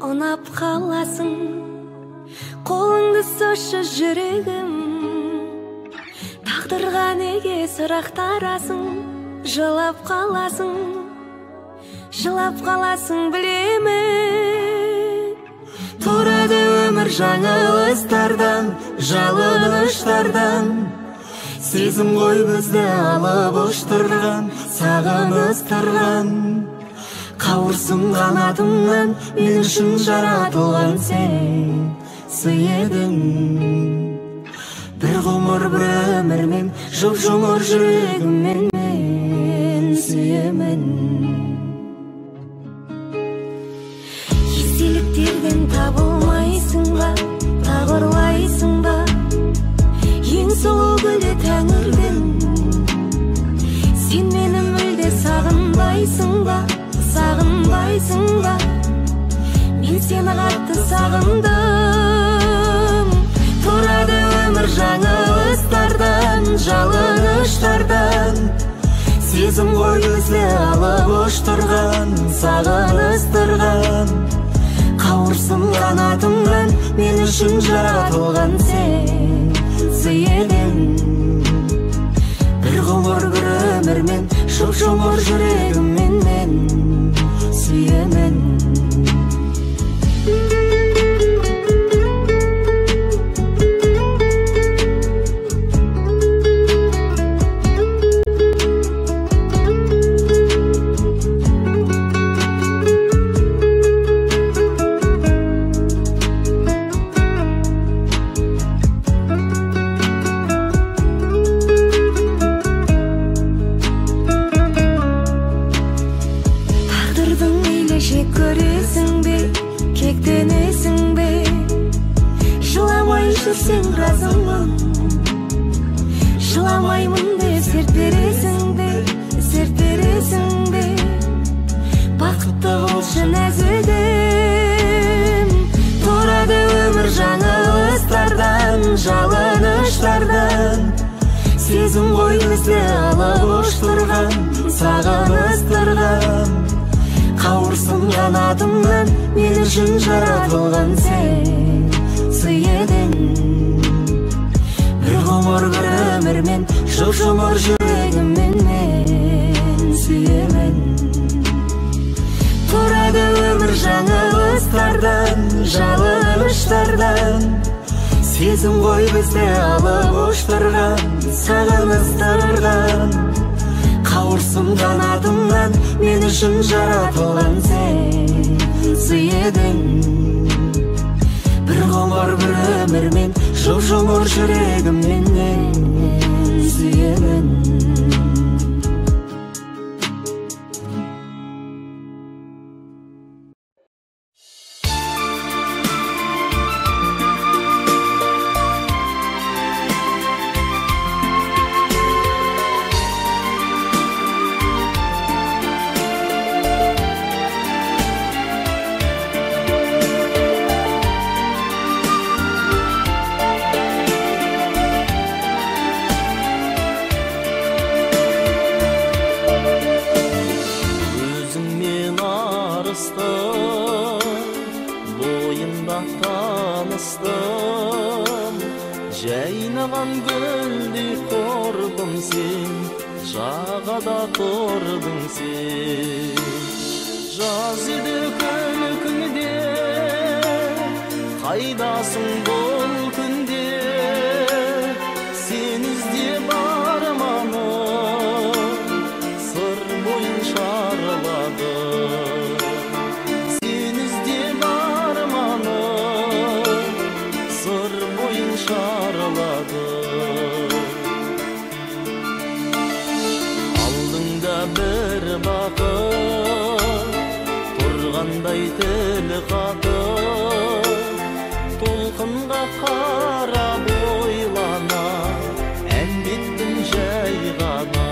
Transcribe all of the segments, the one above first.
Онап қаласың, қолыңды сошы жүрегім. Тағдырға неге сұрақтарасың, жылап қаласың білемін. Тұрады өмір жаңылыстардан, жалыныштардан. Сезім ғой бізді алып ұштырған, сағыныстырған. Қауырсын қанатымнан, мен үшін жаратылған сен сый едің. Бір ғұмыр бір өмірмен, жұп-жұмыр жүрегіммен мен сүйемін. Естеліктерден табылмайсың ба, тағырлайсың ба, ең сұлу гүлді тәңірдің. Сен мені мүлде сағынбайсың ба, мен сені қатты сағындым. Тұрады өмір жаңылыстардан, жалыныштардан. Сезім ғой бізді алып ұштырған, сағыныстырған. Қауырсын қанатымнан, мен үшін жаратылған сен сый едің. Бір ғұмыр бір өмірмен, жұп-жұмыр жүрегіммен мен сүйемін. Жүрсең разымын, жыламаймын деп серт бересің бе, бақытты болшы нәзігім. Тұрады өмір жаңылыстардан, жалыныштардан. Сезім ғой бізді алып ұштырған, сағыныстырған. Қауырсын қанатымнан, мен үшін жаратылған сен сый едің. Бір ғұмыр бір өмірмен, жұп-жұмыр жүрегіммен мен сүйемін. Тұрады өмір жаңылыстардан, жалыныштардан. Сезім ғой бізді алып ұштырған, сағыныстырған. Қауырсын қанатымнан, мен үшін жаратылған сен сый едің. Бір ғұмыр бір өмірмен, жұп-жұмыр жүрегіммен мен сүйемін. Бойында таныстым, жайнаған гүлдей қордың сен, жағада тұрдың сен. Жаз еді күні, қайдасың бұл күнде, сен іздеп арманым, сыр бойын шарлады. Алдыңда бір бақыт, тұрғандай тіл қатып, толқынға қарап ойлана, әндеттім жай ғана.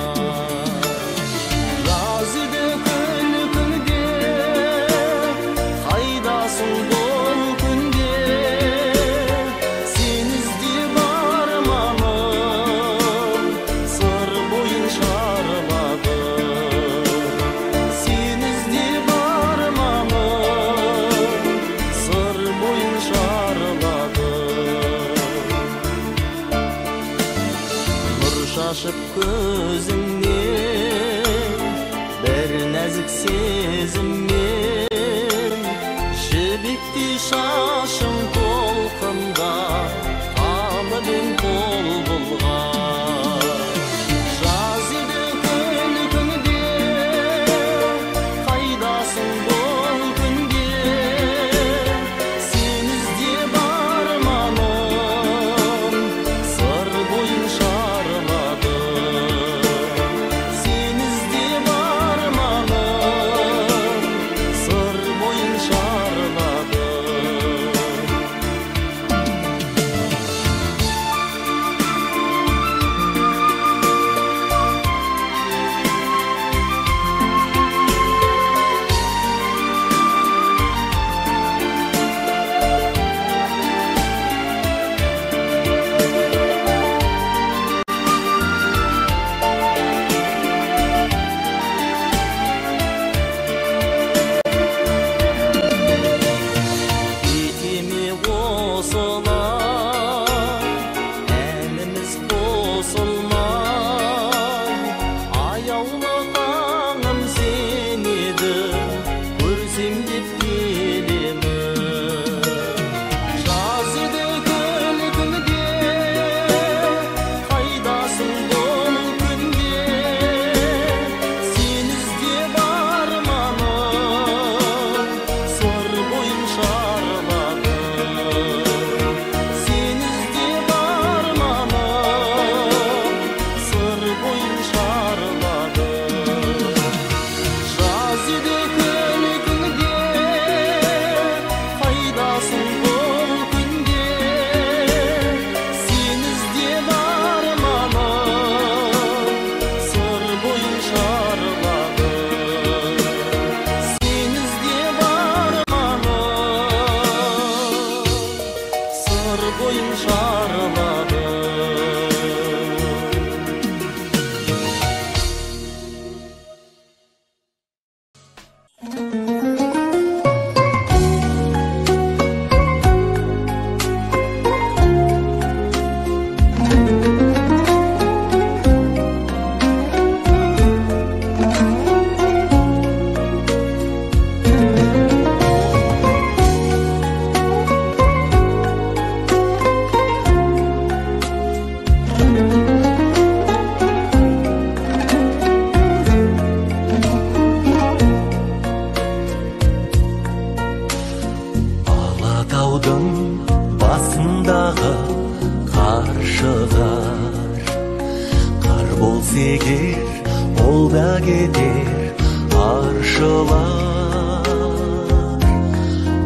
жолда кетер аршылар.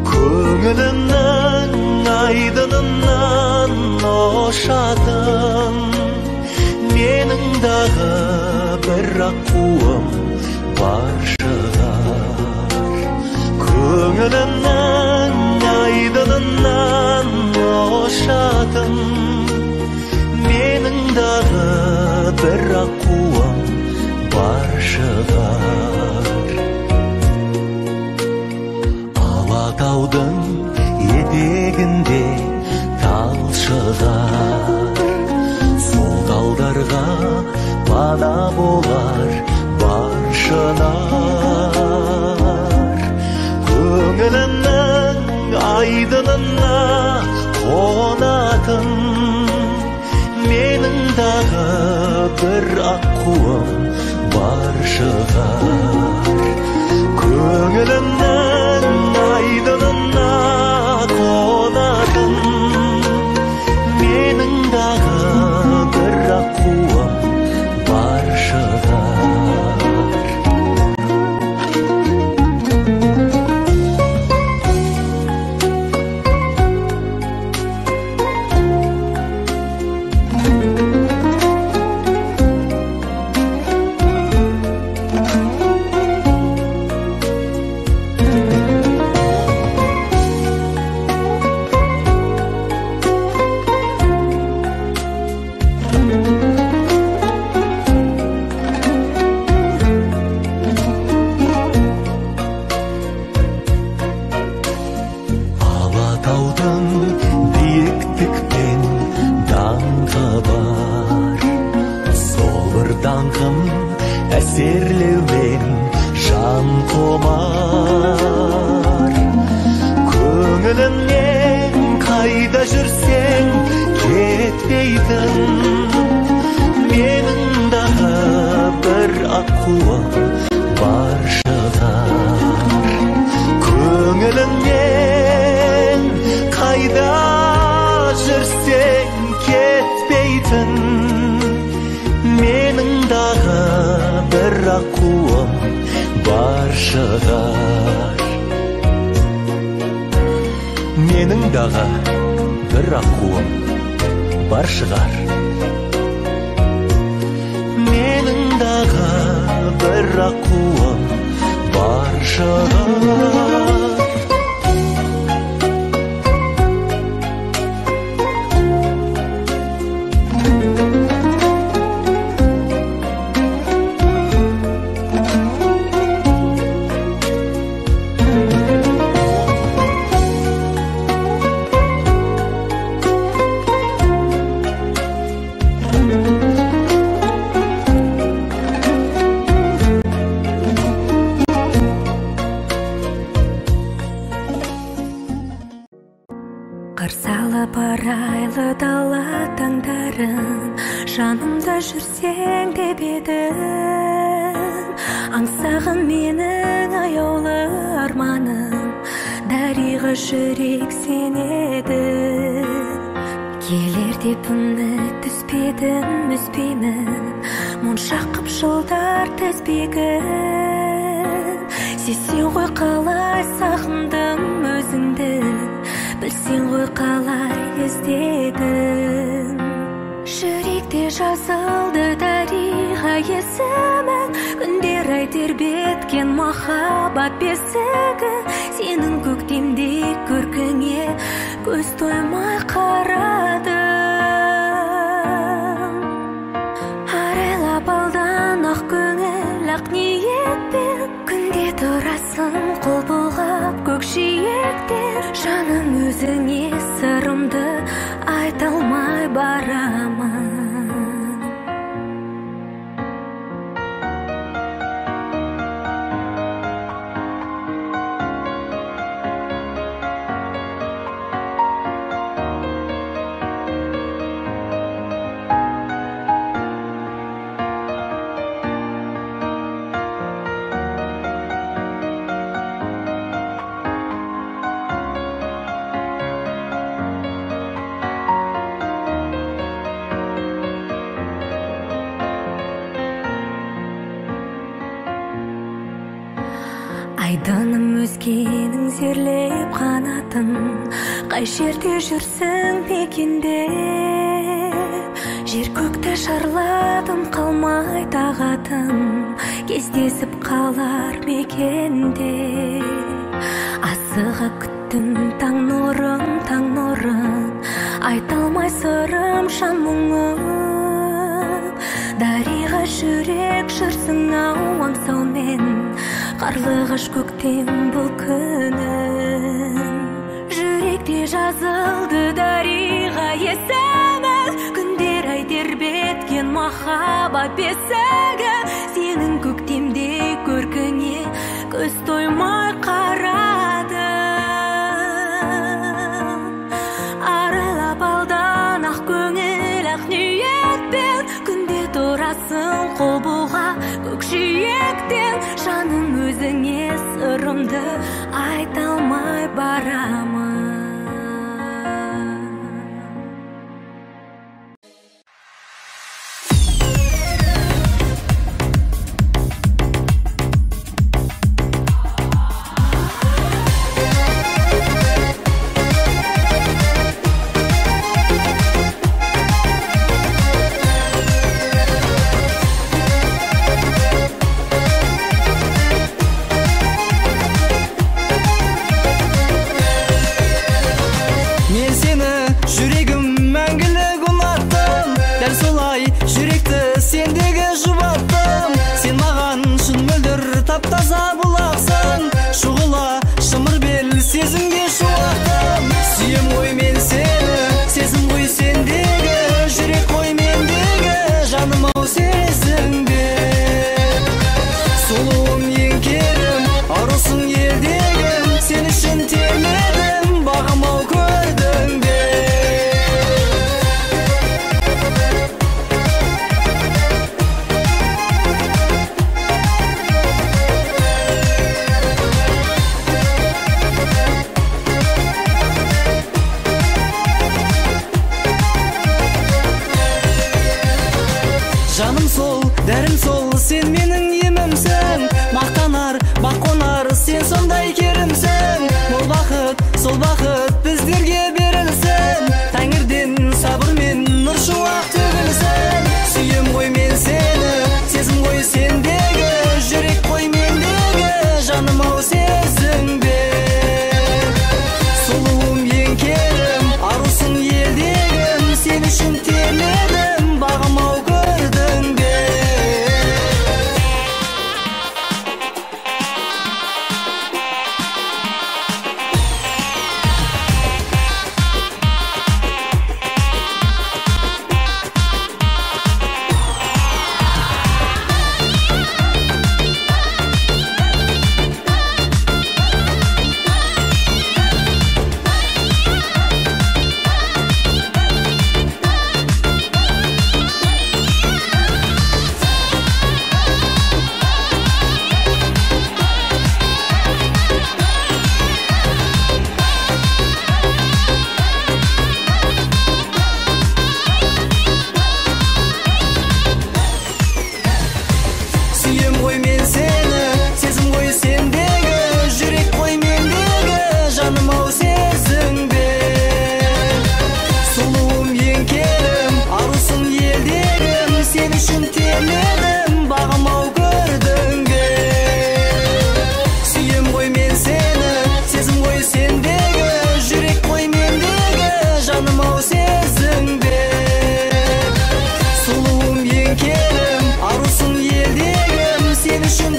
Көңілімнің айдынынан ошатын, менің дағы бір аққуым бар шығар. Көңілімнің айдынынан ошатын, менің дағы бір аққуым бар шығар. Алатаудың етегінде тал шығар, сол талдарға пана болар бар шынар. Көңілімнің айдынына қонатын, менің дағы бір аққуым бар шығар. Көңілімнің айдынына қонатын, менің дағы бір аққуым бар шығар. Әсерлеумен жан құмар. Көңілімнен қайда жүрсең кетпейтін, менің дағы бір аққуым бар шығар. Көңілімнен қайда жүрсең кетпейтін, менің дағы бір аққуым бар шығар. Менің дағы бір аққуым бар шығар. Менің дағы бір аққуым бар шығар. Қарсалып арайлы дала таңдарын, жанымда жүрсең деп едім. Аңсағын менің аяулы арманым, дариға жүрек сен едің. Келер деп үміт үзбедім, үзбеймін, моншақ қып жылдар тізбегін. Сесен ғой қалай сағындым өзіңді, білсең ғой қалай іздедім. Жүректе жазылды дариға есімің, күндер ай тербеткен махаббат бесігі. Сенің көктемде көркіңе көз тоймай қарадым. Арайлап алдан ақ көңіл ақ ниетпен, күнде тұрасың қол бұлғап көкжиекте. Жаным өзіңе сырымды айта алмай барамын. айдыным өзгенің зерлеп қанатын, қай жерде жүрсің мекенде, жер көкті шарладым қалмай тағатын, кездесіп қалар мекенде. Асыға күттім таң нұрын, айталмай сырым жан мұңым. Дариға жүрек жүрсің ау аңсаумен, қарлығаш көктем бұл күнін. Жүректе жазылды дариға есімі, күндер ай тербеткен махаббат бесігі. Сенің көктемде көркіңе көз тоймай қарады. Аралап алдан ақ көңіл ақ ниетпен, күнде тұрасың қол бұлғап көкжиектен. Жаным өзіңе сырымды айта алмай барамын. Таза бұлақсың, шұғыла шымыр бел сезімге шуақтым. Сүйем ғой мен сені, сезім ғой сендегі, жүрек қой мендегі, жаным ау сездің бе. Сұлуым еңкерім, арусың елдегім, сен үшін термедім, бағым ау көрдің бе. Жаным сол, дәрім сол, сен менің емімсің. Мақтанар, бақ қонар, сен сондай керімсің. Мол бақыт, сол бақыт біздерге берілсін. Тәңірден сабыр мен нұр шуақ төгілсін. Сүйем ғой мен сені, сезім ғой сендегі, жүрек қой мендегі, жаным ау сездің бе. Сұлуым еңкерім, арусың елдегім, сен үшін терледім, бағым ау көрдің бе. Arus'un yeldigim, seni şun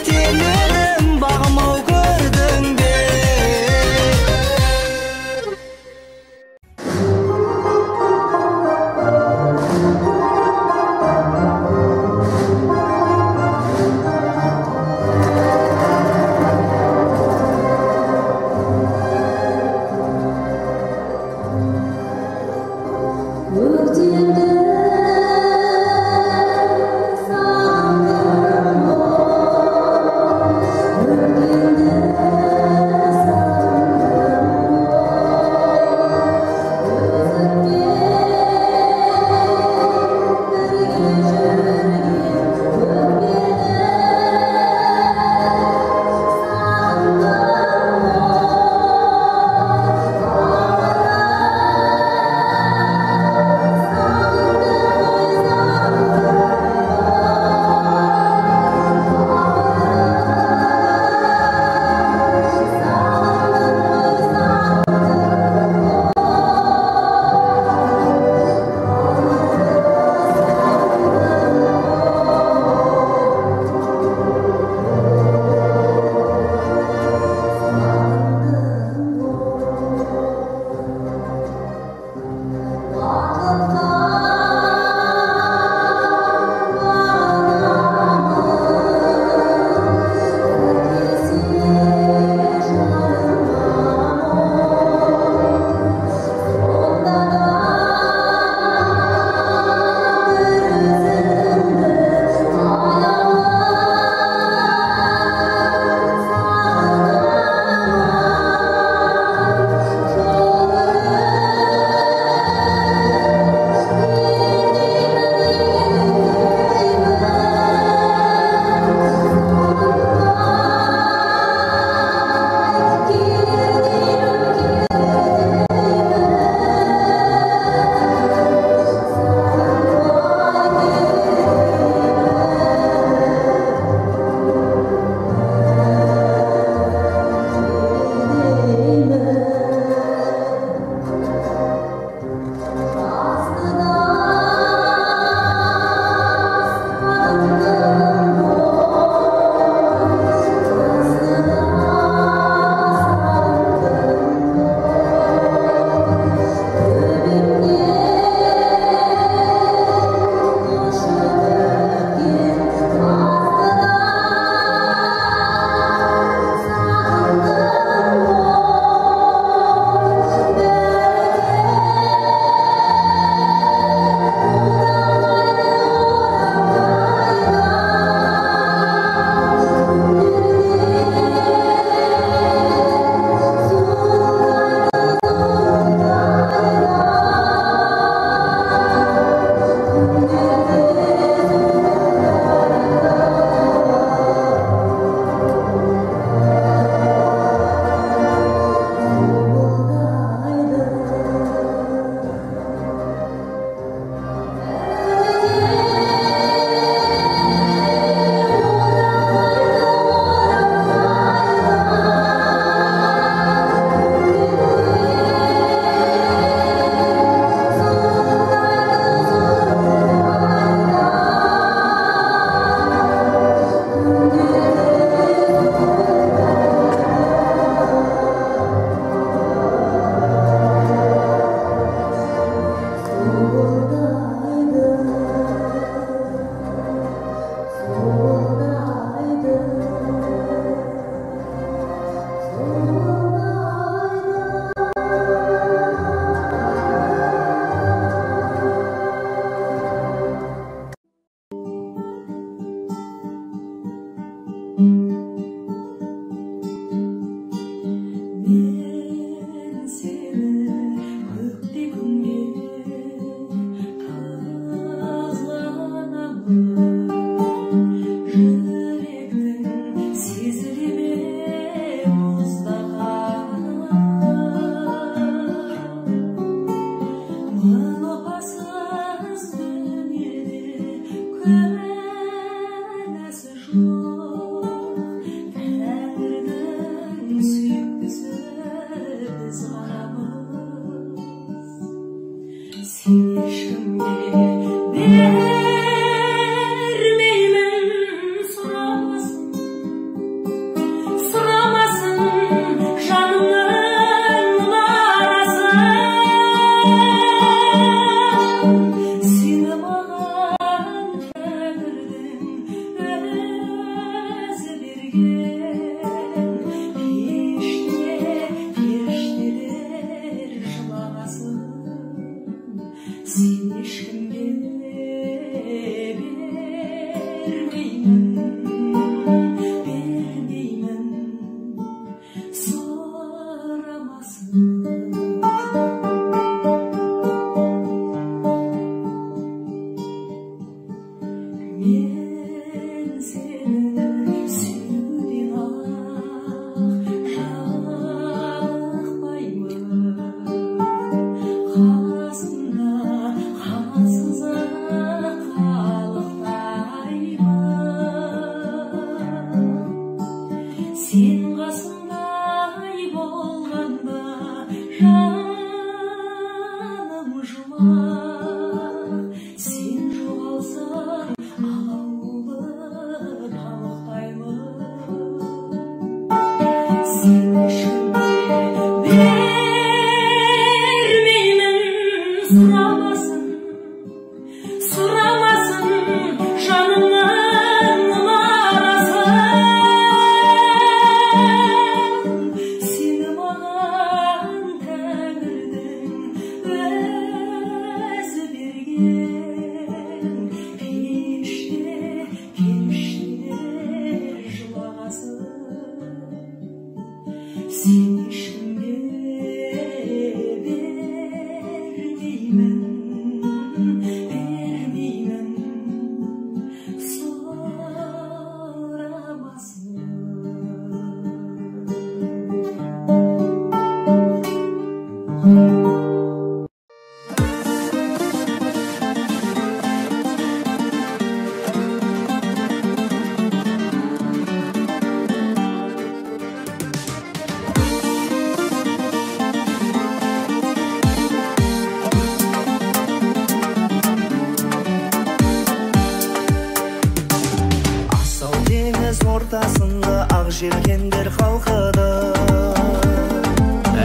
ортасында ақ желкендер қалқыды.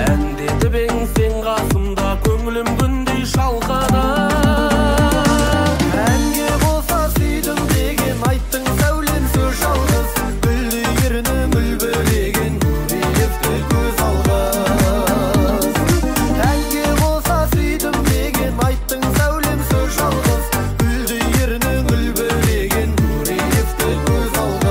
Әндетіп ең сен қасымда, көңілім күндей шалқыды. Әнге болса сүйдім деген айттың сәулем сөз жалғыз. Гүлді ерінің үлбіреген көбейіпті көз алғыз. Әнге болса сүйдім деген айттың сәулем сөз жалғыз. Гүлді ерінің үлбіреген көбейіпті көз алғыз.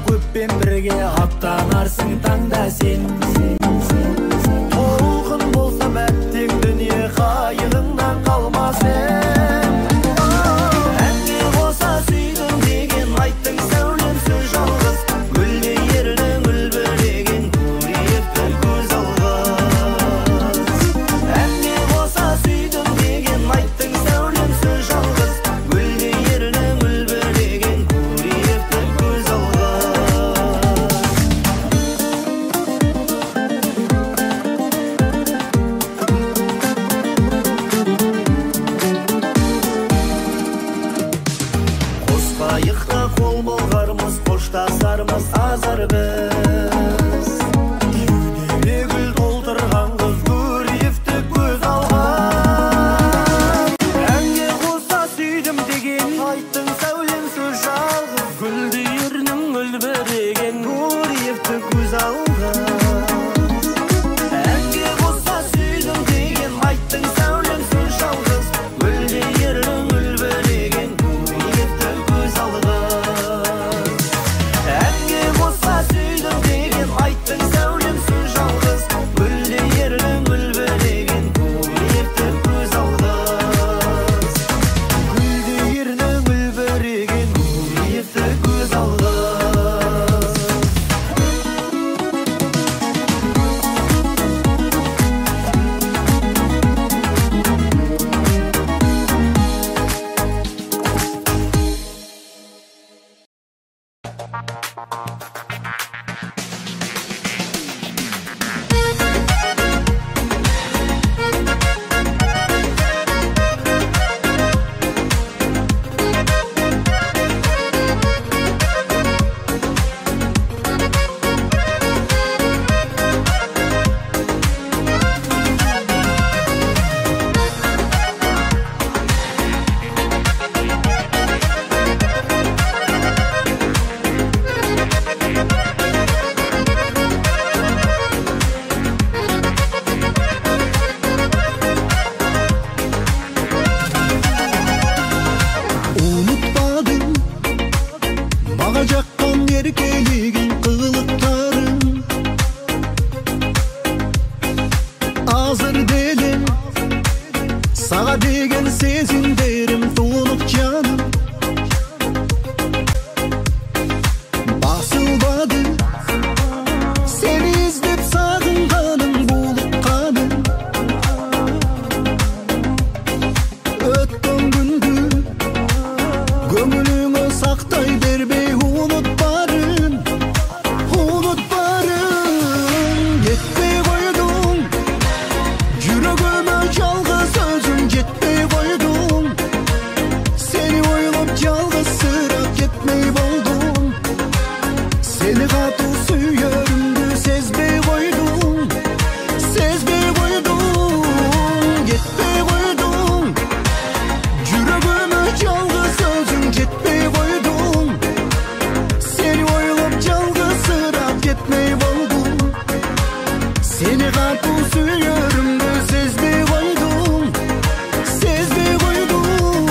Көппен бірге аттанарсың таңда сен. Толқын болса мәттең дүние қайығыңнан қалмас ем. Әнге болса сүйдім деген айттың сәулем сөз жалғыз. Гүлде ерінің үлбіреген көбейіпті көз алғыз. Әнге болса сүйдім деген айттың сәулем сөз жалғыз. Гүлде ерінің үлбіреген көбейіпті көз алғыз. Seni katı suyörümdü sezbey koydum, sezbey koydum.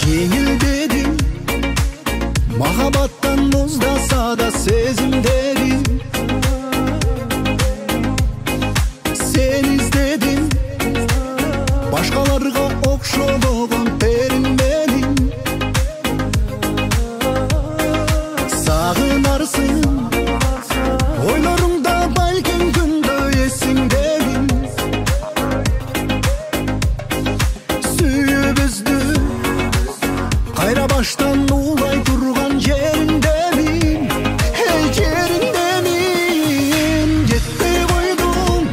Yengil dedim, mahabattan muzdasa da sezim dedim. Sen izledim, başkalarga okşoluğun terin benim. Sağınarsın, oylarımda balkim günde yesin dedim. Suyu büzdü, kayra baştan ulay durgan yerinde miyim? Hey yerinde miyim? Gitmey koydum,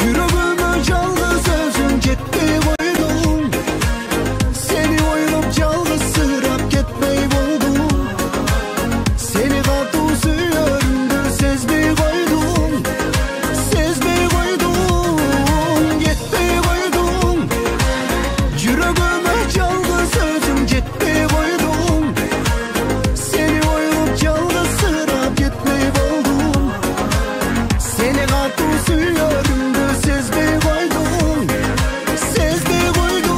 yüreğime yalnız özüm gitmey koydum. Seni oylup yalnız sırap gitmey buldum. Seni katı suyörümdü sezbey koydum, sezbey koydum. Gitmey koydum, yüreğime yalnız özüm gitmey koydum. Seni oylup yalnız sırap gitmey buldum. Seni katı suyörümdü sezbey koydum, sezbey koydum.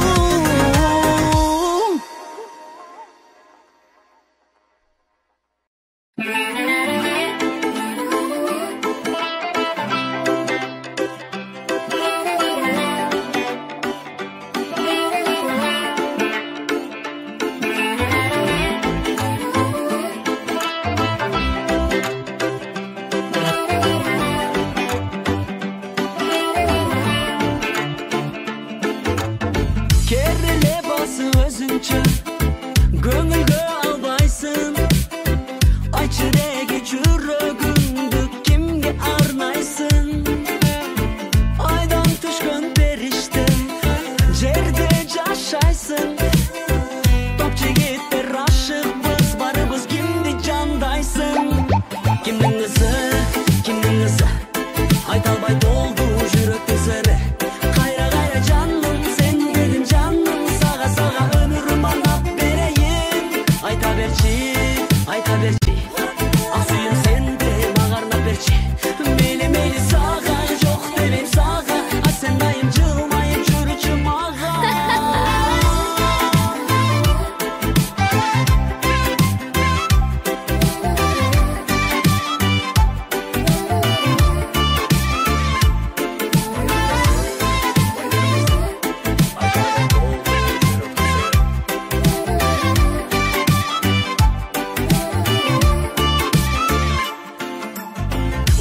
Kerrele basın özünçe Gönülgö albaysın Açırege çürögündü kimge arnaysın Aydan tüşkön perişte Jerde jaşaysın Top jigitler aşıkbız barыбыз kimdi candaysın Kimdin kızı Aytalbay doldu жүрөктү сыры Кайра кайра жаным sen dedim canım Sağa sağa ömürüm anlap vereyim Ayta berçi Asıyım sende mağarna berçi Meyli sağa yok demeyim sağa Sen dayım cılmayım çürüçüm ağa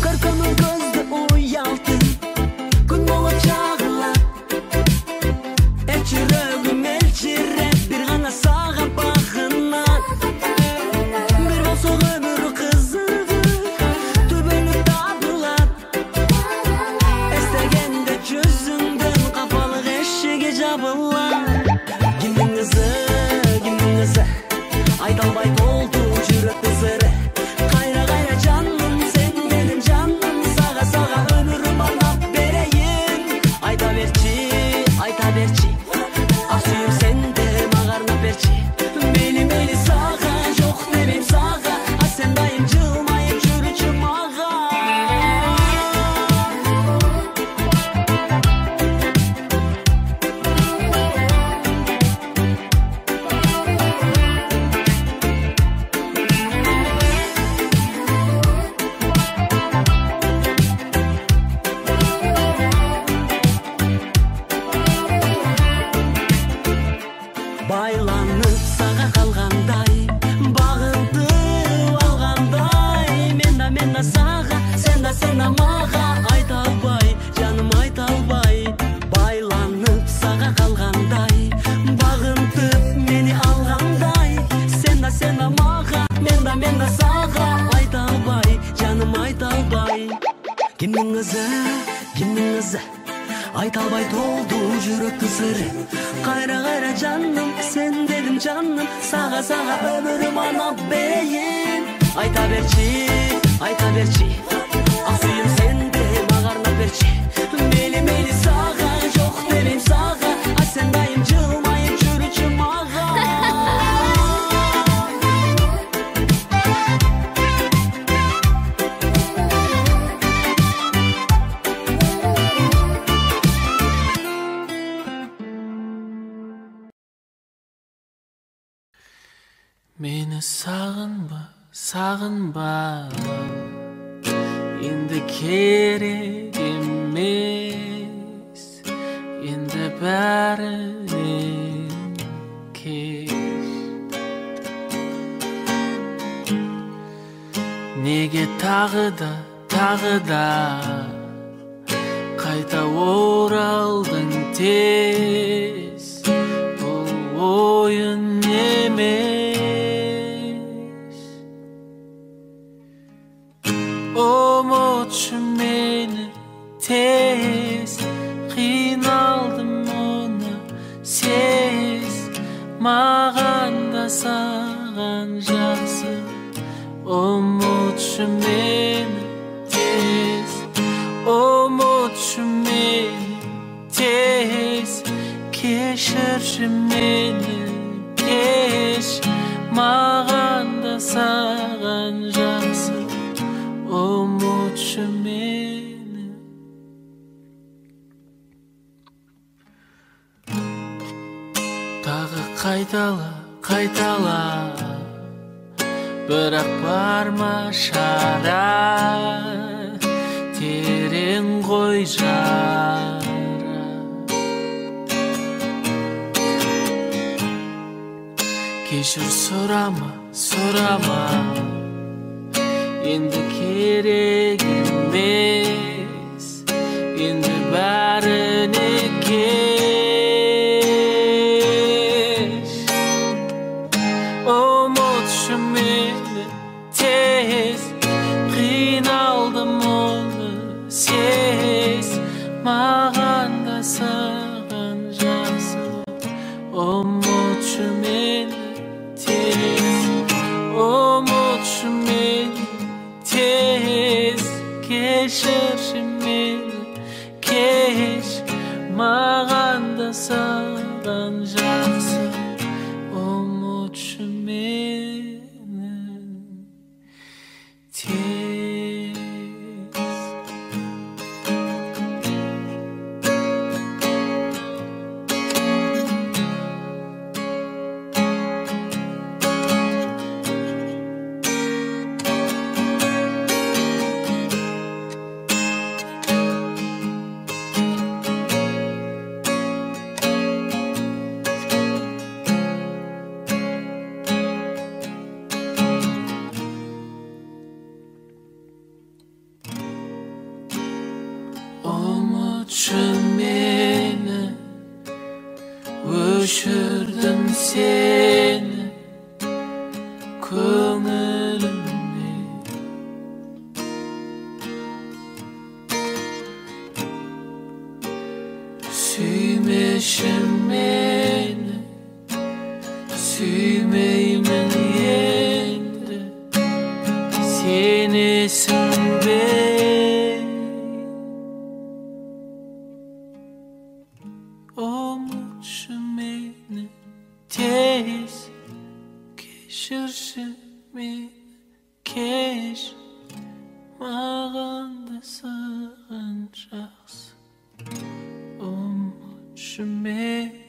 Kırkımın gözde uyaltın Gün bolup çağılar Çürögüm elçirep bir gana sağa bakınan Bir bolsa ömürü kızığı Tübönü tabular Estegende çözünden kapalı eşiğe jabılar Kimdin kızı Aytalbay doldu жүрөктү sırı Kayra kayra canım sen dedim canım Sağa sağa ömürüm anlap vereyim Ayta berçi Asıyım sende mağarna berçi Meyli sağa yok demeyim sağa Sen dayım cılmayım çürüçüm ağa Байланып сага калгандай Багынтып алгандай Мен да сага Сен да мага Айта албай жаным айта албай Байланып сага калгандай Багынтып мени алгандай Сен да мага Мен да сага Айта албай жаным айта албай Kimdin kızı Aytalbay doldu жүрөктү sırı Kayra kayra canım sen dedim canım Sağa sağa ömürüm anap vereyim айта берчи ак сүйүм сенде мага арнап берчи мейли сага жок демейм сага а сен дайым жылмайып жүрүчү мага Meni sağınma Endi kerek emes Endi bärini keç Nege tağı da Kayta oraldın tez Bu oyun emes Umutçu meni tez Kıynaldım onu sez Mağan da sağan jaksı Umutçu meni tez Umutçu meni tez Keşirçi meni keş Mağan da sağan jaksı Umutçu meni Dağı kaytala Bırak barma şara Terin koy jara Keşir sorama Endi kerek emes Endi bärini keç Umutçu meni tez Kıynaldım onu sez Mağan da sağan jaksı Umutçu meni tez Umutçu meni tez Keşirçi meni keş Mağan da sağan jaksı Umutçu meni tez Umutçu meni Öşürdüm seni Köngülümde Suymeşim meni Suymeymin yendi Senisin ben Umutçu meni tez Keşirçi meni keş Mağan da sağan jaksı Umutçu meni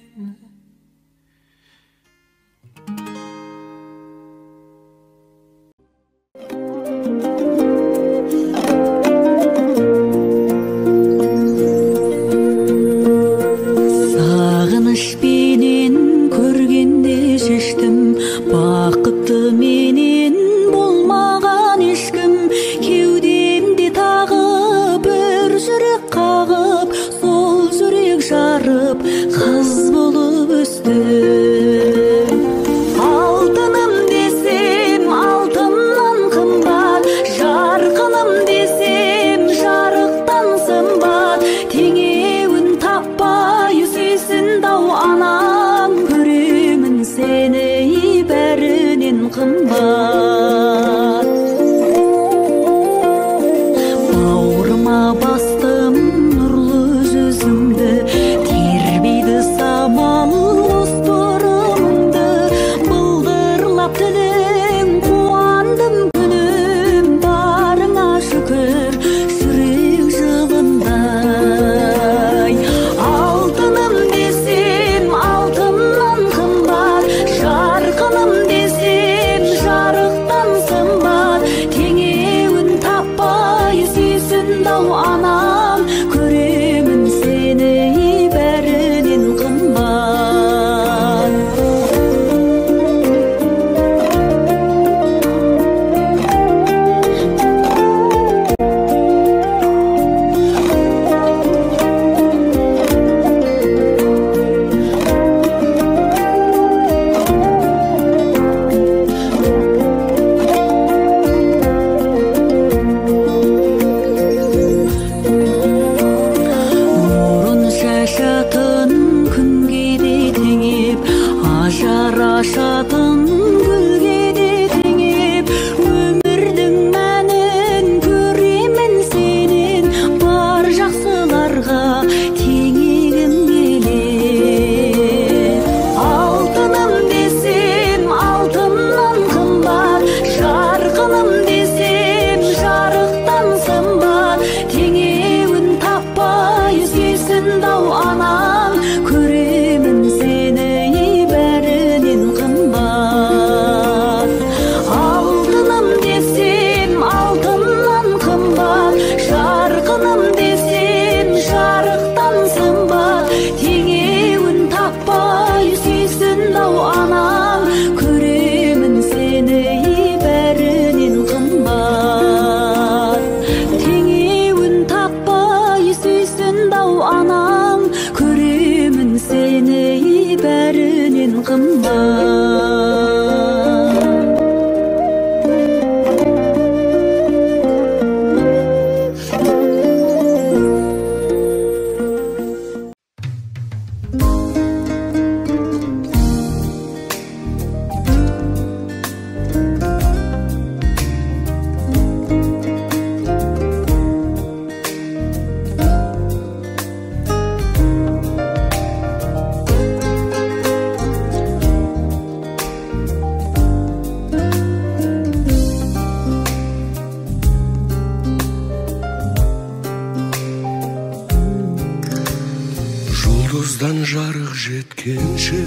Жаздан жарық жеткенше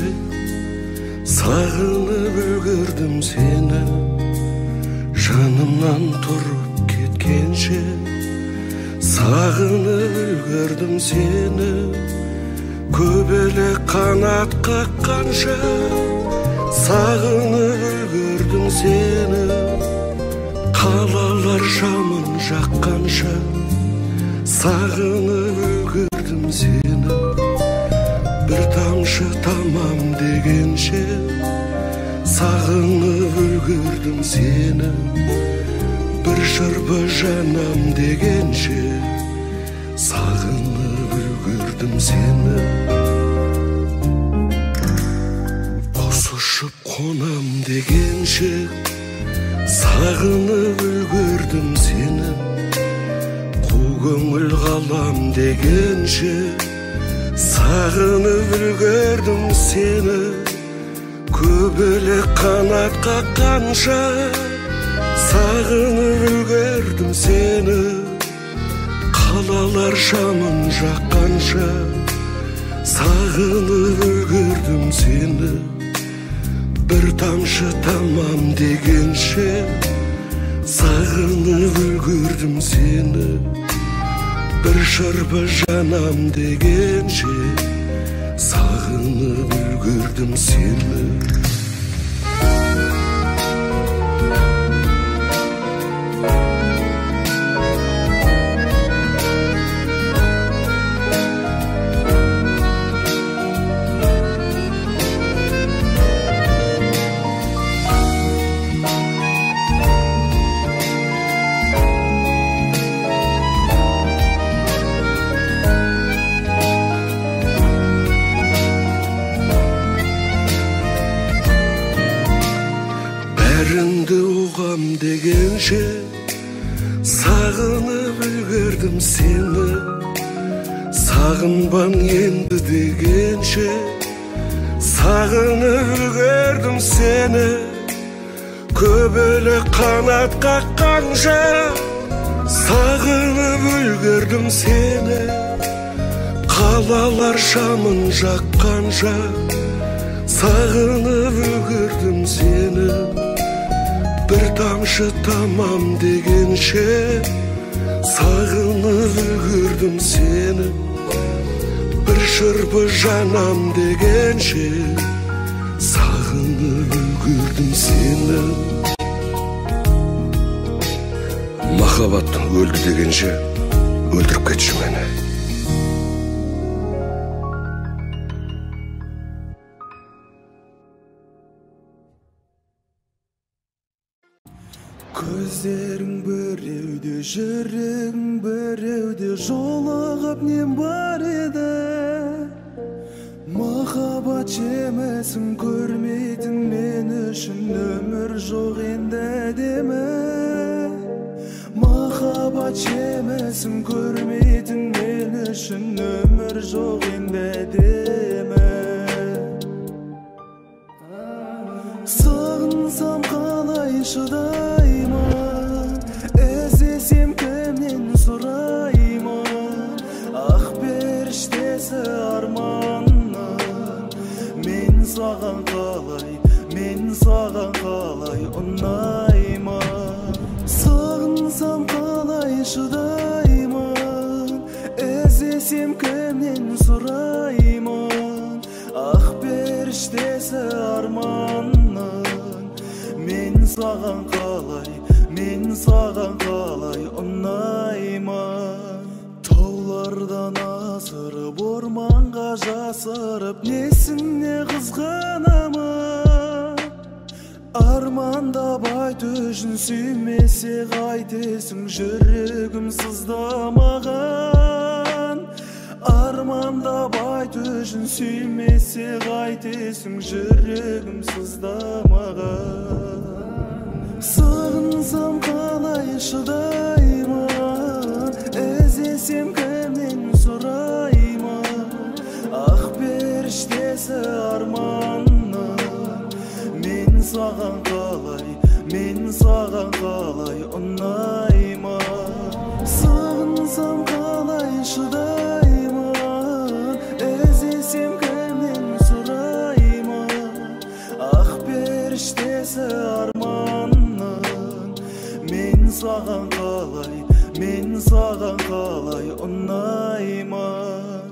сағынып үлгердім сені, жанымнан тұрып кеткенше сағынып үлгердім сені. Көбелек қанат қаққанша сағынып үлгердім сені. Қалалар шамын жаққанша сағынып үлгердім сені. Бір тамшы тамам дегенше сағынып үлгердім сені. Бір шырпы жанам дегенше сағынып үлгердім сені. Құс ұшып қонам дегенше сағынып үлгердім сені. Қу көңіл қалам дегенше сағынып үлгердім сені. Көбелек қанат қаққанша сағынып үлгердім сені. Қалалар шамын жаққанша сағынып үлгердім сені. Бір тамшы тамам дегенше сағынып үлгердім сені. Бір шырпы жанам дегенше сағынып үлгердім сені. Бәрінді оғам дегенше сағынып үлгердім сені. Сағынбан енді дегенше сағынып үлгердім сені. Көбелек қанат қаққанша сағынып үлгердім сені. Қалалар шамын жаққанша сағынып үлгердім сені. Бір тамшы тамам дегенше сағынып үлгердім сені. Бір шырпы жанам дегенше сағынып үлгердім сені. Махаббат өлді дегенше өлтіріп кетші мені. Көздерің біреуде, жүрегің біреуде, жолығып нем бар еді. Махаббат жемесін көрмейтін мен үшін өмір жоқ енді деме. Махаббат жемесін көрмейтін мен үшін өмір жоқ енді деме. Сағынсам қалай шыдаймын, іздесем кімнен сұраймын. Ақ періштесі арманның, мен саған қалай ұнаймын. Сағынсам қалай шыдаймын, іздесем кімнен сұраймын. Ақ періштесі арманның, мен саған қалай ұнаймын. Таулардан асырып орманға жасырып несіне қызғанамын. Армандап айт үшін сүймесе қайтесің жүрегім сыздамаған. Армандап айт үшін сүймесе қайтесің жүрегім сыздамаған. Сағынсам қалай шыдаймын, іздесем кімнен сұраймын. Ақ періштесі арманның, мен саған қалай ұнаймын. Сағынсам қалай шыдаймын, іздесем саған қалай, мен саған қалай ұнаймын.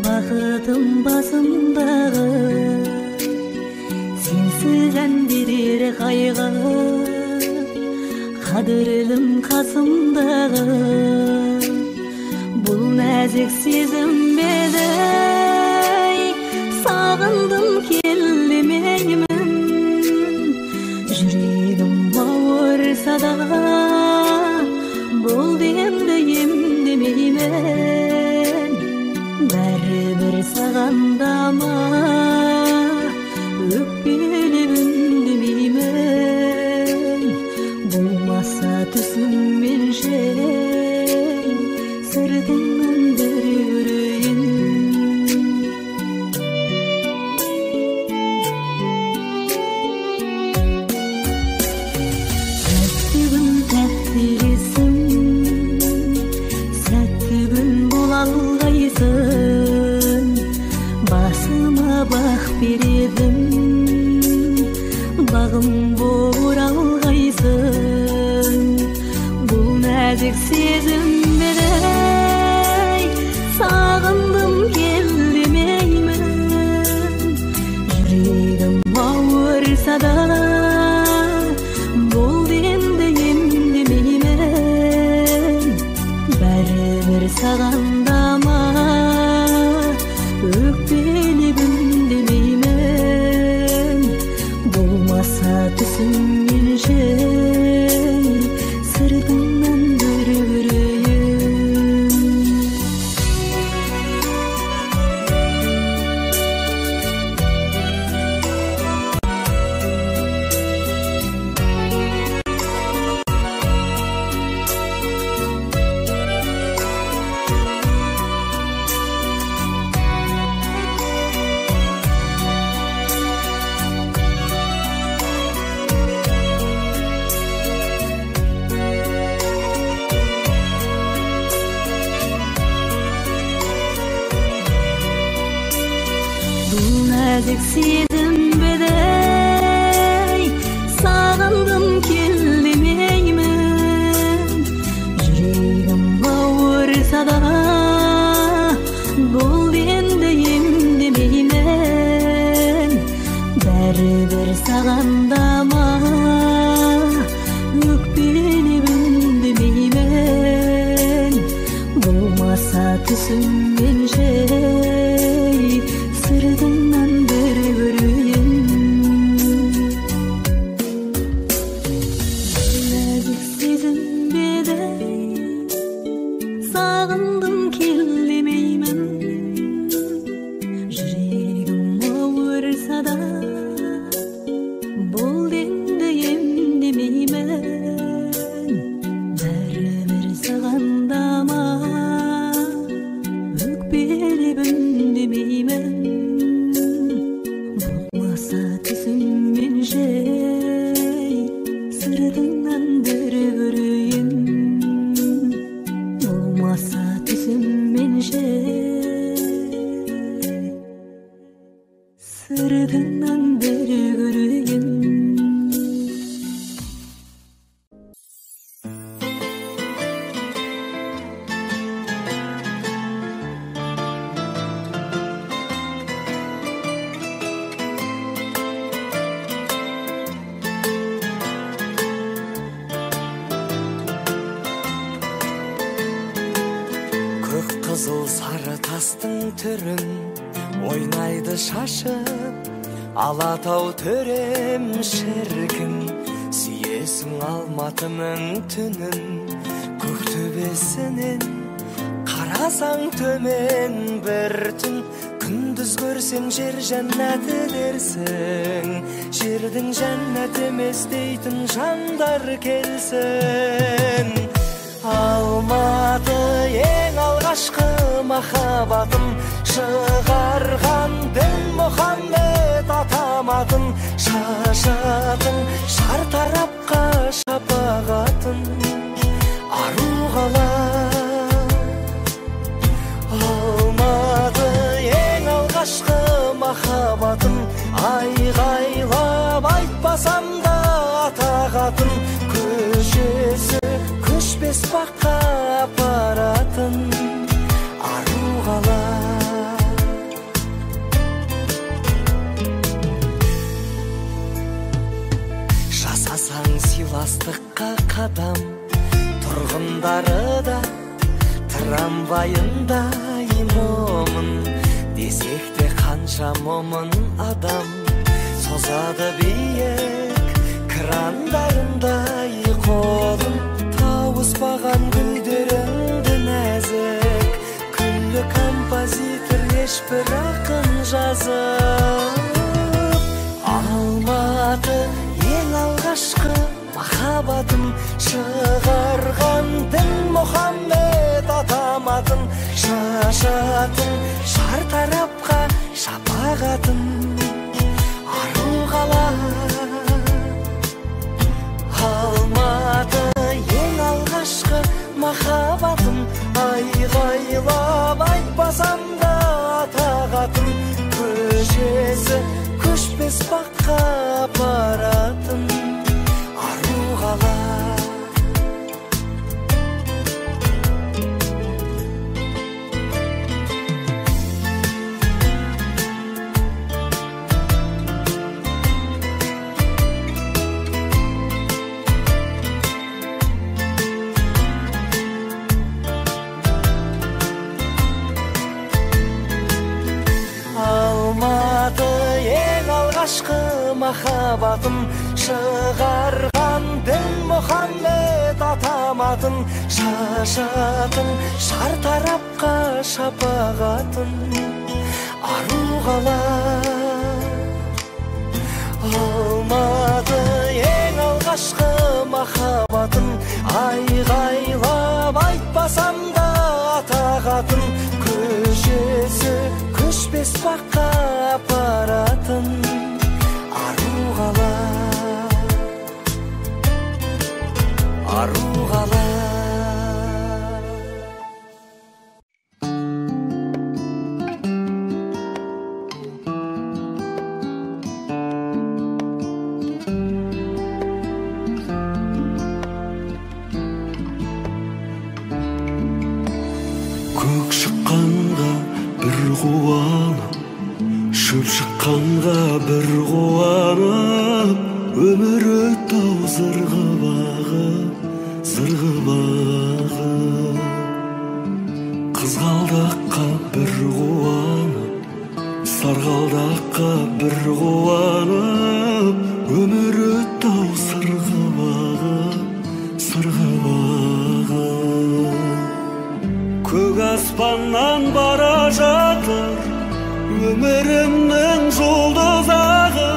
Бақытым басымдағы, сенсіз ән берер қайғы, қадірлім қасымдағы. Бұл нәзік сезім беді, сағындым келмеймін. Жүрегім ауырса да, бұл демді емдемеймін. Бәрібір сағандама, өкпелеп үндемеймін. Болмаса түсіммен жел, сыртыңнан бір көрейін. Сәтті күн тәтті есім, сәтті күн бола алғайсың. Басыма бақ бередім, бағым болып алғайсың. Бұл нәзік сезім беді, сағындым келмеймін. Жүрегім ауырса да, бұл демді емдемеймін. Бәрібір сағандама, өкпелеп үндемеймін. Болмаса түсіммен жел, сыртыңнан бір көрейін. Бұл нәзік сезім беді, сағындым келмеймін. Жүрегім ауырса да, бұл демді емдемеймін. Бәрібір сағандама, өкпелеп үндемеймін. Болмаса түсіммен жел, сыртыңнан бір көрейін. Нәзік сезім беді, сағындым келмеймін. Жүрегім ауырса да, бұл демді емдемеймін. Бәрібір сағандама, өкпелеп үндемеймін. Болмаса түсіммен жел, сыртыңнан бір көрейін. Болмаса түсіммен жел, сыртыңнан бір көрейін. Қызыл сары тастың түрін ойнайды шашып, Алатау төрем шіркін, сүйесің алматының түнін. Көктөбесінен қарасаң төмен бір түн. Күндіз көрсең жер жәннаты дерсің, жердің жәннаты емес дейтін жандар келсін. Алматы ең алғашқы махаббатым, шығарған дін Мұхаммед атаматын. Шашатын шартарапқа шапағатын, ару қала. Алматы ең алғашқы махаббатым, айғайлап айтпасам да атағатын. Көшесі көшпес баққа апаратын, ару қала. Жасасаң сыйластыққа қадам, тұрғындары да трамвайында момын. Десек те қанша момын адам, созады биік крандарындай қолын. Тауыспаған гүлдеріңді нәзік, күллі композитор ешбір ақын жазып. Алматы ең алғашқы махаббатым, шығарған дін Мұхаммед атаматын. Шашатын шартарапқа шапағатын, ару қала. Алматы ең алғашқы махаббатым, айғайлап айтпасам да атағатын. Көшесі көшпес баққа апаратын, ару қала. Алматы ең алғашқы махаббатым, шығарған дін Мұхаммед атаматын. Шашатын шартарапқа шапағатын, ару қала. Алматы ең алғашқы махаббатым, айғайлап айтпасам да атағатын. Көшесі көшпес баққа апаратын, ару қала. Ару қала. Көк шыққанға бір қуанып, шөп шыққанға бір қуанып, өмір өтті-ау зырғып ағып, зырғып ағып. Қызғалдаққа бір қуанып, сарғалдаққа бір қуанып, өмір өтті-ау сырғып ағып, сырғып ағып. Көк аспаннан бара жатыр өмірімнің жұлдызағы,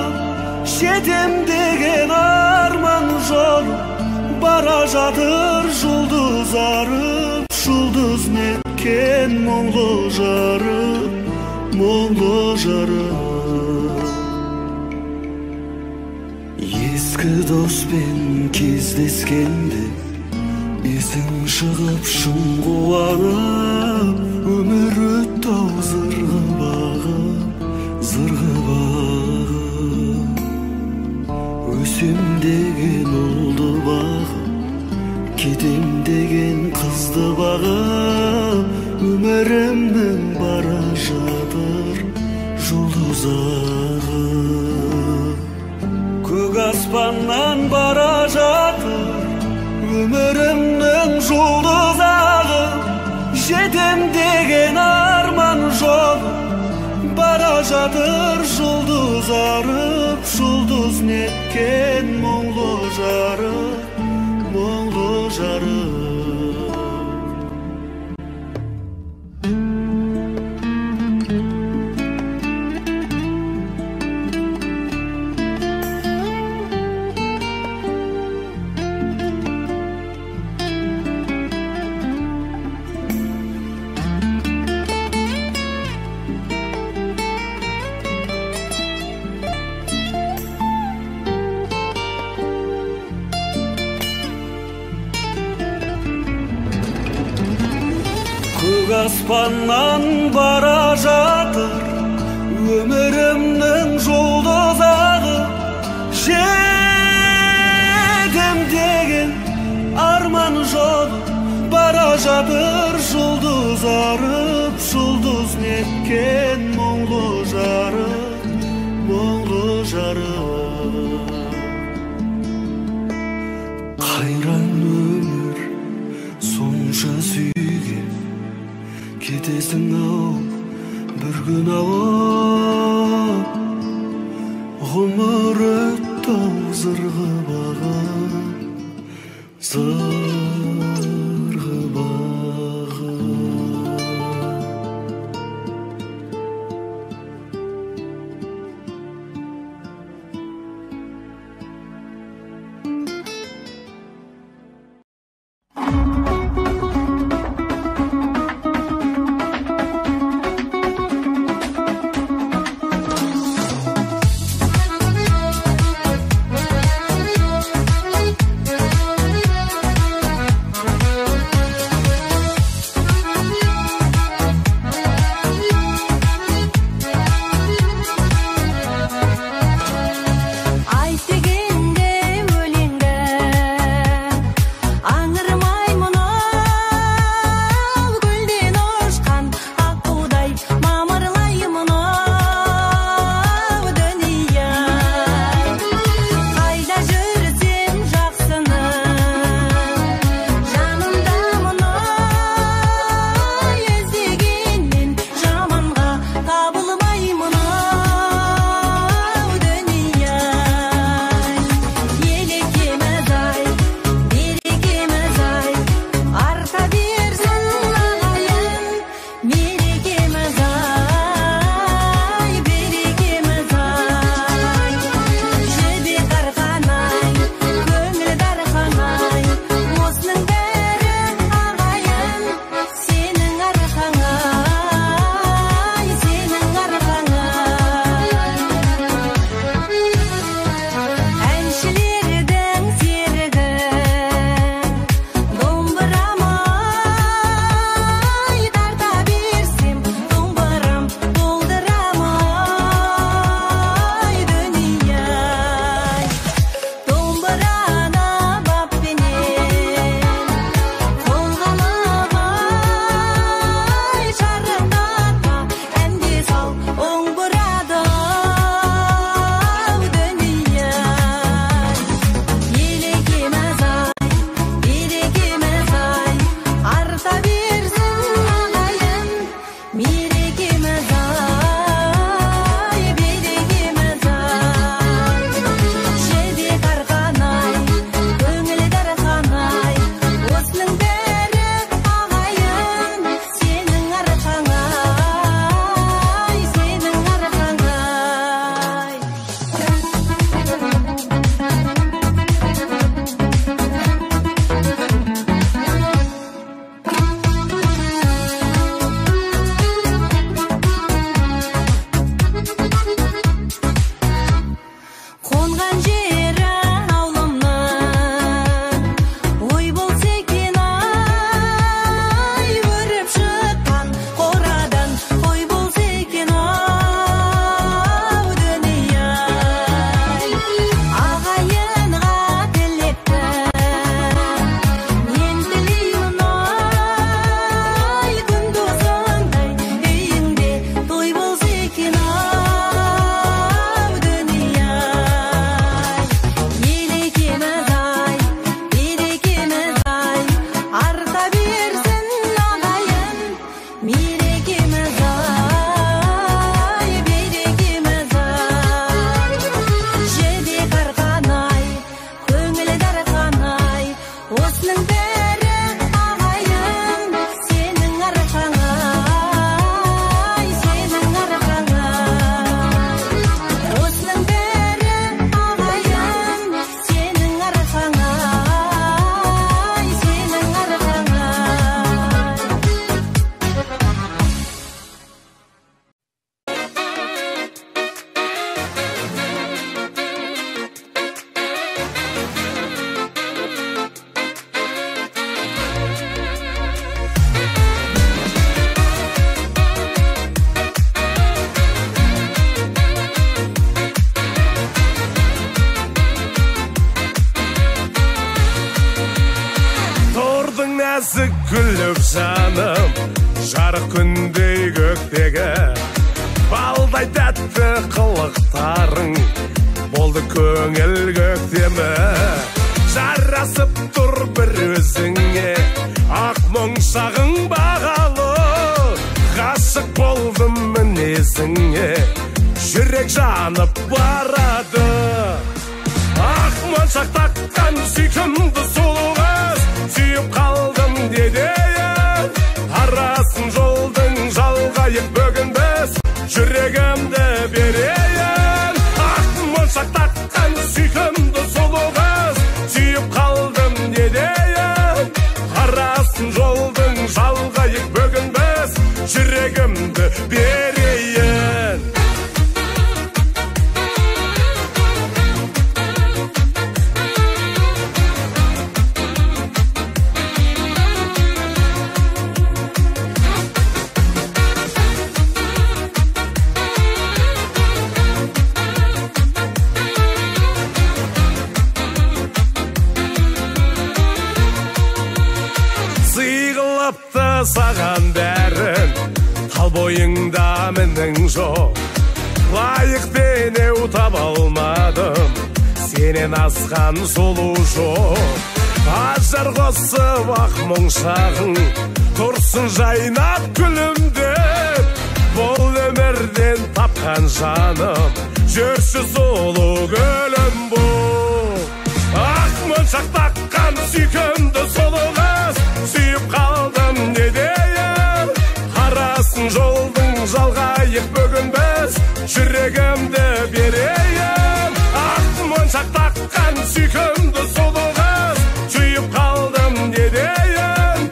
жетем деген арман жолы, бара жатыр жұлдыз арып, жұлдыз неткен мұңлы жарып, мұңлы жарып. Ескі доспен кездескенде есің шығып шын қуанып, өмір өтті-ау зырғып ағып, зырғып ағып. Өсем деген ұлды бағып, кетем деген қызды бағып, өмірімнің бара жатыр жұлдыз ағып. Көк аспаннан бара жатыр өмірімнің жұлдызағы, жетем деген арман жолы, бара жатыр жұлдыз зарып, жұлдыз неткен мұңлы жарық, мұңлы жарық. Көк аспаннан бара жатыр өмірімнің жұлдызағы, жетем деген арман жолы бара жатыр, жұлдыз арып, жұлдыз неткен мұңлы жарық, мұңлы жарық. Қайран өмір сонша сүйген, кетесің-ау бір күн ауып, ғұмыр өтті-ау зырғы бағып, зырғы бағып. Нәзік күліп жаным жарық күндей көктегі балдай тәтті қылықтарың болды көңіл көктемі жарасып тұр бір өзіңе ақ мұңшағың бағалы ғашық болдым мінезіңе жүрек жанып барады ақ моншақ таққан сүйкімді сұлу қыз сүйіп қалдым дедейін арасын жолдың жалғайық бүгін біз жүрегімді берейін ақ моншақ таққан сүйкімді сұлу қыз сүйіп қалдым дедейін арасын жолдың жалғайық бүгін біз жүрегімді берейін саған бәрін тал бойыңда мінің жоқ лайық денеу таба алмадым сенен асқан сұлу жоқ ажар қосып ақ мұңшағың тұрсын жайнап күлімдеп бұл өмірден тапқан жаным жүрші сұлу гүлім бұл ақ мұңшақ таққан сүйкімді сұлу қыз сүйіп қалдым недейін арасын жолдың жалғайық бүгін біз жүрегімді берейін ақ моншақ таққан сүйкімді сұлу қыз сүйіп қалдым недейін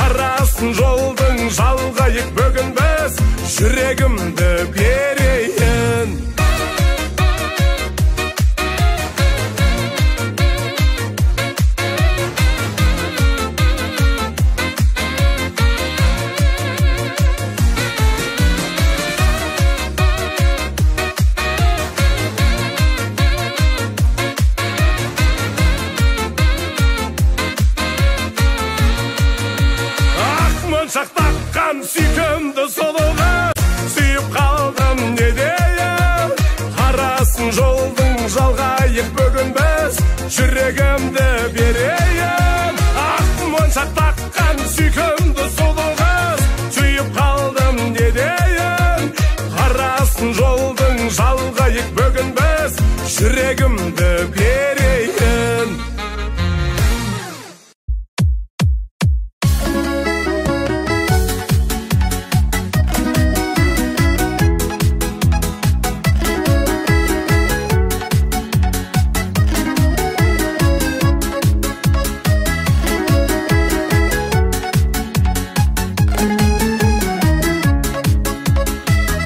арасын жолдың жалғайық бүгін біз жүрегімді берейін моншақ таққан сүйкімді сұлу қыз сүйіп қалдым недейін арасын жолдың жалғайық бүгін біз жүрегімді берейін ақ моншақ таққан сүйкімді сұлу қыз сүйіп қалдым недейін арасын жолдың жалғайық бүгін біз жүрегімді берейін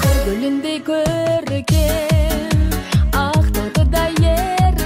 Көргөлүндей көркем ақтады да ер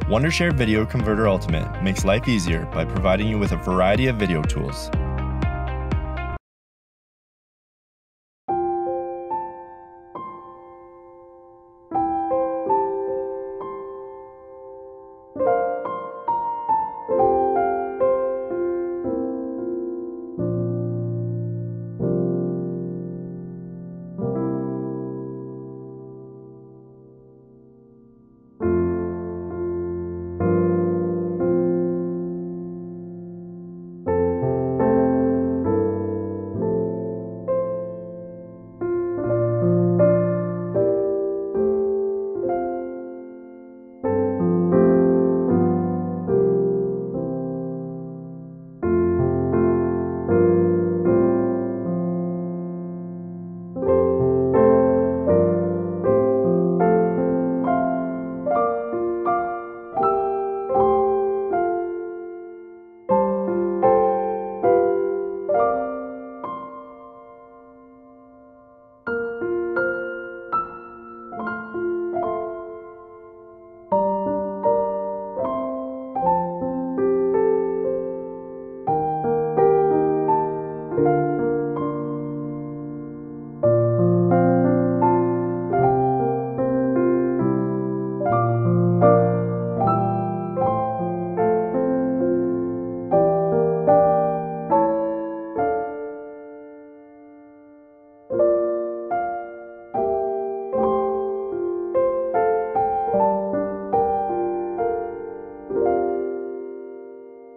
Wondershare Video Converter Ultimate makes life easier by providing you with a variety of video tools.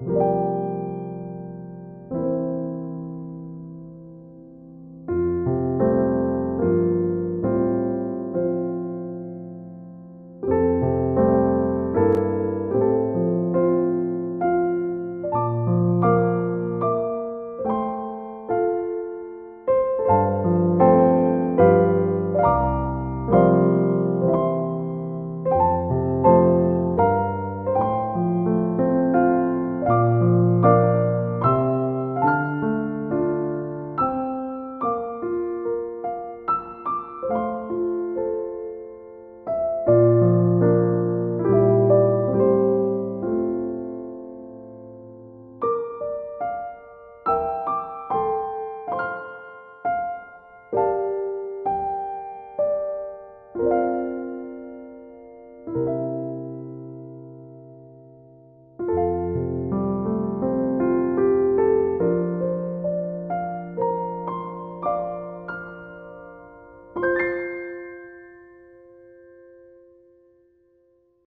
you